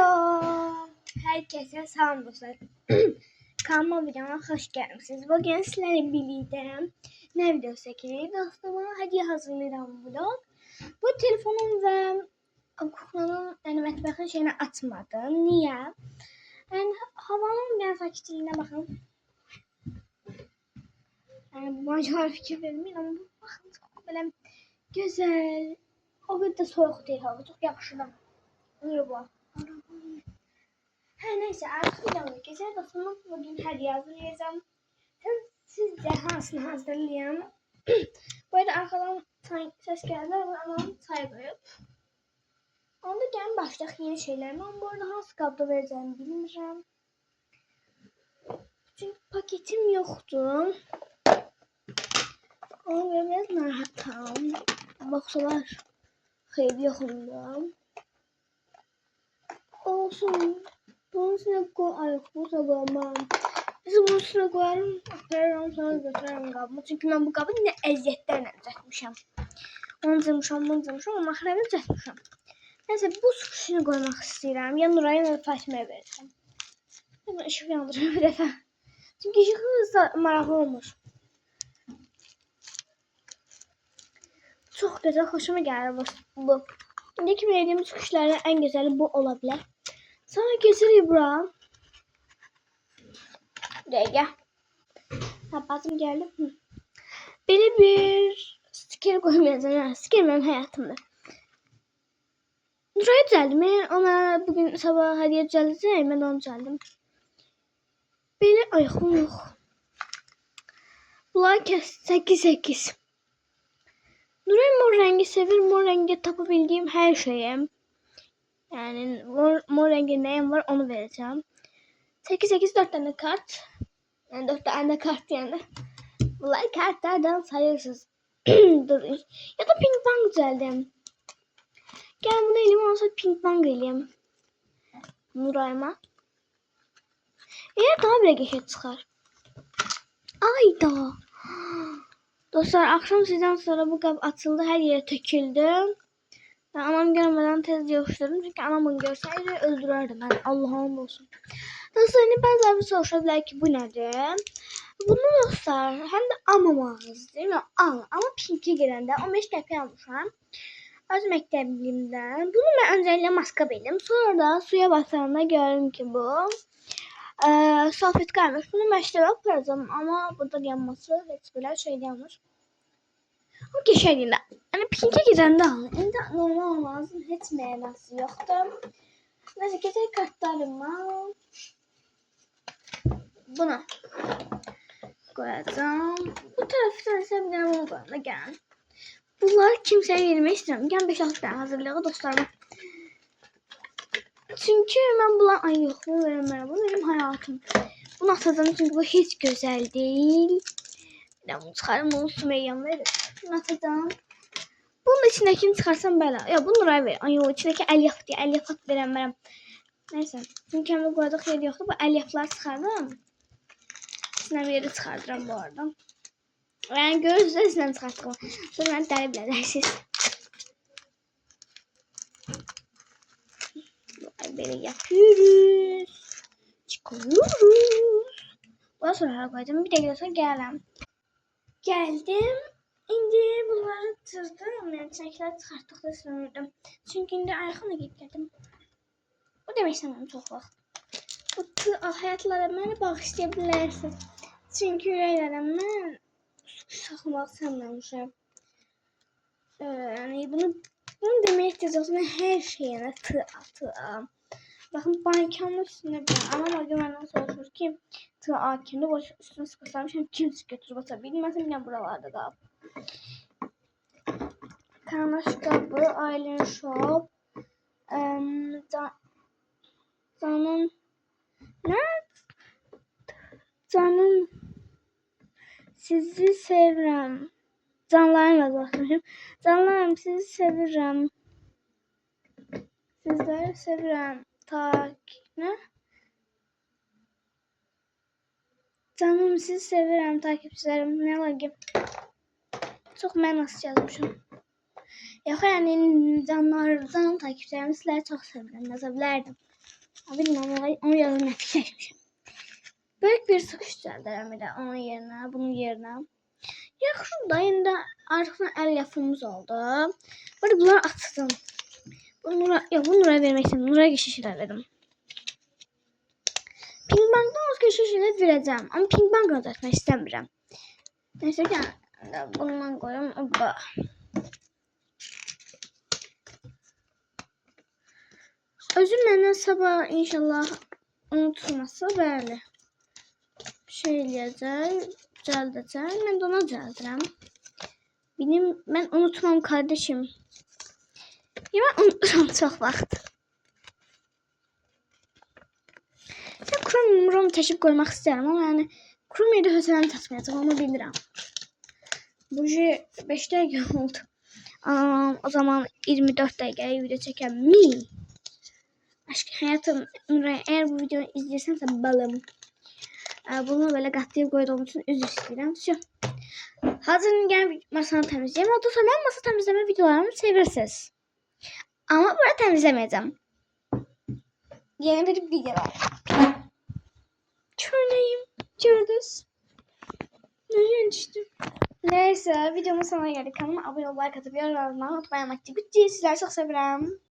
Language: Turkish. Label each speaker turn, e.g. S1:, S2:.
S1: Selam. Herkese selam dostlar. Kanalıma videoma hoş geldiniz. Bugün sizlerle birlikte ne videosu çekiyoruz? Dostuma hediye hazırlayacağım vlog. Bu telefonum ve kuklanın mətbəxin şeyini açmadım. Niye? Yani havanın biraz sakitliğine bakın. Yani bu acaba fikir vermeyin ama bakın çok böyle güzel. O kadar da soğuk değil hava. Çok yakışıyor. Niye bu? Her neyse artık videomu geçer. Dostuma bugün hediye hazırlayacağım. Sizce hansını hazırlayayım? Bu arada arkadan ses geldi ama çay koyup. Onda gelin başlayaq yeni şeylerime. Ama bu arada hansı qabda vereceğimi bilmirəm. Çünkü paketim yoktu. Ona göre biraz narahatam. Baksalar xeyir yoxumda. Olsun. Bunun üstüne koy. Ay yok bu sabahım. Biz bunun üstüne koyarım. Aktarırım sonra götürürüm qabımı. Çünkü ben bu qabı ne əziyyətlərlə düzəltmişəm. Onu cırmışam, ama xərəbə düzəltmişəm. Neyse bu suşunu koymak istəyirəm. Ya Nuray'a ya da Fatma'ya verəcəm. Hemen ışık yandırıyorum bir dəfə. Çünkü ışık hızla maraqlı olmuş. Çok güzel, hoşuma geldi bu. İndiki verdiğimiz kuşlardan en güzeli bu olabilir. Sonra geçir İbrahim. Buraya gel. Kapatım geldi. Böyle bir sticker koymayacağım. Yani sticker benim hayatımda. Nuray'ı düzeldim mi? Ona bugün sabah hediye düzelteceğim. Ben onu düzeldim. Böyle ayağım yok. Bunlar kes 8-8. Nuray mor rengi sevir. Mor rengi tapabildiğim her şeyi. Yani mor rengi neyim var onu vereceğim. 8-8 4 tane kart. Yani 4 tane kart yani. Bunlar kartlardan sayırsız. Ya da ping pong düzeldim. Gel bunu elime olsa ping pong eleyim. Nuray'ma. Eğer daha bir geçe çıkar. Ayda. Dostlar akşam sizden sonra bu kap atıldı. Her yere töküldü. Ben anam görmeden tez yoğuşturdum. Çünkü anam onu görseydi öldürürdüm. Ben Allah'ım olsun. Dostlar bazıları bir soruşabilir ki bu nedir? Bunu dostlar hem de almamağız değil mi? Ama pinki gelende 15 dəqiqə almışam. Az məktəblimdən. Bunu mən öncəliklə maska bildim. Sonra da suya basanda gördüm ki bu salfet kalmış. Bunu məştəbə aparacağım ama burada yanması heç belə şey yanmış. O geçerliğinde. Yani pinki gidende al. Şimdi normal olmazın heç mənası yoxdur. Neyse geçer kartlarıma. Buna koyacağım. Bu tarafta ise bir tane bunu koyalım. Gel. Bunlar kimseye vermək istəyirəm. Gel 5-6 tane hazırlayalım dostlarıma. Çünkü ben bunlar ay yok bunu veremem. Bu benim hayatım. Bunu atacağım çünkü bu hiç güzel değil. Ben bunu çıkarım bunu Sümeyye'm verir. Bunu atacağım. Bunun içindekini çıkarsam bela. Ya bunu Nuray ver. Ay o içindeki elyaf diye elyaf at veremem. Neyse. Çünkü hem de koyacak yer yoktu. Bu elyaflar çıkardım. İçinden bir yeri çıkardıram bu arada. Yani görürsünüz içinden çıkarttık. Sonra ben deli bile dersiz. Böyle yapıyoruz. Çıkıyoruz. Ondan sonra koyacağım. Bir de gidiyorsa gelem. Geldim. İndi bunları tırdım. Yani çiçekleri çıkarttıkta sınırdım. Çünkü indi ayağımla gittim. O demek istemem çok vaxt. Bu hayatlara məni bağışlayabilirsiniz. Çünkü ürəklərəm mən saxlamaq istəmirəm. Yani bunu demeye ihtiyaç olsun. Ben her şeyine tığa. Bakın bankamın üstüne bir anam o güvenden soruşur ki tığa kimde boş üstüne sıkıştırmış hem kimse götürüp atabilmezim yine buralarda da. Karmaş kabı, Ailen Shop, Canım ne? Canım sizi sevirəm. Canlarım yazmışım. Canlarım sizi sevirəm. Sizleri sevirəm. Ne? Canım sizi sevirəm takipçilerim. Ne var ki? Çok mənasız yazmışım. Yox, yəni canlardan takipçilərimi sizləri çox sevirəm, yaza bilərdim. Bilmirəm, onun yerinə nə fikirləşmişəm. Böyük bir sıxış düzəldərəm elə onun yerinə, bunun yerinə. Yaxşı da indi artıq 50 yaşımız oldu. Böyle bunları atdım. Bu Nuraya vermək istəmirəm. Nuraya geçiş elədim. Pinkbankdan az geçiş elə verəcəm. Amma Pinkbank ödətmək istəmirəm. Neyse ki, bundan qoyum. Oba. Özüm məndən sabah inşallah unutulmazsa bəli. Şey eləyəcək, düzəldəcək. Mən də ona düzəldirəm. Mən unutmam kardeşim. Ya ben unuturam çox vaxt. Sən Chrome təşib qoymaq istəyirəm, amma yəni Chrome ilə hösələni çatmayacaq, onu bilirəm. Bu 5 dəqiqə oldu. O zaman 24 dəqiqəyə video çəkəm. Aşkım hayatım, Nuray, eğer bu videonu izleyirsense balım. Bunu böyle katlayıp koyduğum için özür dilerim. Hazır gel masanı temizleyeyim. Ondan sonra ben masa temizleme videolarımı sevirsiniz. Ama burada temizlemeyeceğim. Yeni bir video var. Şöyleyim. Gördünüz. Nereye düştüm? Neyse videomun sonuna geldik. Kanalıma abone olmayı, like atıp yorum atmayı unutmayın. Sizleri çok seviyorum.